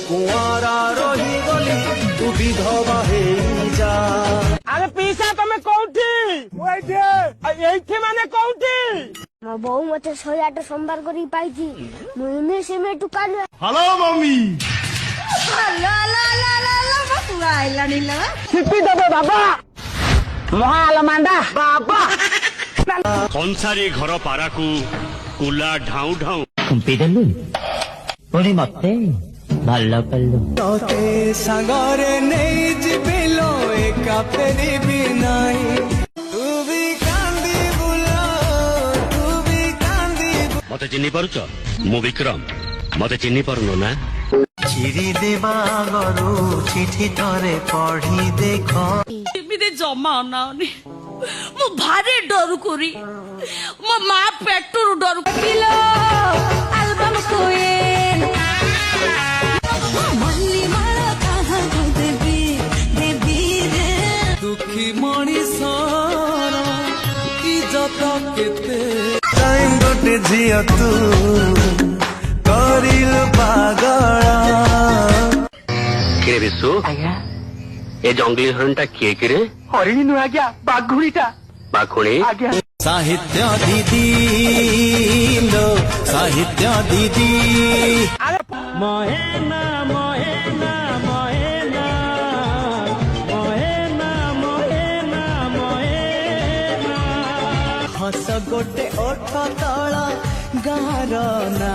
কুয়ারা রহি গলি তু বিধবা হেই যা। আরে পিসা তুমি কোউঠি? ওইঠে। এইঠে মানে কোউঠি? ମୋ ବୋଉ ମତେ 108 সোমবার କରି ପାଇଛି ମୁଁ ଇଂଲିଶ ଏଠୁ କାଲୁ। হ্যালো মামি। সিপি দেবে বাবা। মহাল মান্ডা বাবা। ସଂସାରୀ ଘର ପାରାକୁ କୁଲା ଢାଉଁ ଢାଉଁ କୁମ୍ପି ଦେଲୁ ପୁଣି ମତେ ଭଲ କଲୁ। ତତେ ସାଙ୍ଗରେ ନେଇ ଯିବିଲୋ ଏକା ଫେରିବି ନାହିଁ। ତୁ ବି କାନ୍ଦିବୁ ଲୋ ତୁ ବି କାନ୍ଦିବୁ। ମତେ ଚିହ୍ନି ପାରୁଛ? ମୁଁ ବିକ୍ରମ। ମତେ ଚିହ୍ନି ପାରୁନ ନା? ଚିରି ଦେବା ଆଗରୁ ଚିଠି ଥରେ ପଢି ଦେଖ। ଏମିତି ଜମା ଅନାଉନି ମୁଁ ଭାରି ଡରୁ କରି ମୋ ମା ପେଟରୁ ଡରୁ ଆଲବମ କୁଇନ୍ ମଲ୍ଲି ମାଳ କାହାକୁ ଦେବି ଦେବି ରେ ଦୁଃଖୀ ମଣିଷର ଇଜ୍ଜତ କେତେ। ଟାଇମ୍ ଗୋଟେ ଝିଅ ତୁ କରିଲୁ ପାଗଳ। କିରେ ବିଶୁ, ଏ ଜଙ୍ଗଲି ହରିଣଟା କିଏ କିରେ? ହରିଣୀ ନୁହେଁ ଆଜ୍ଞା ବାଘୁଣୀଟା। ବାଘୁଣୀ? ଆଜ୍ଞା। ସାହିତ୍ୟ ଦିଦି ଲୋ ସାହିତ୍ୟ ଦିଦି। ମହେନା ମହେନା ମହେନା ମହେନା ମହେନା ମହେନା। ହସ ଗୋଟେ ଓଠ ତଳ ଗାଁର ନା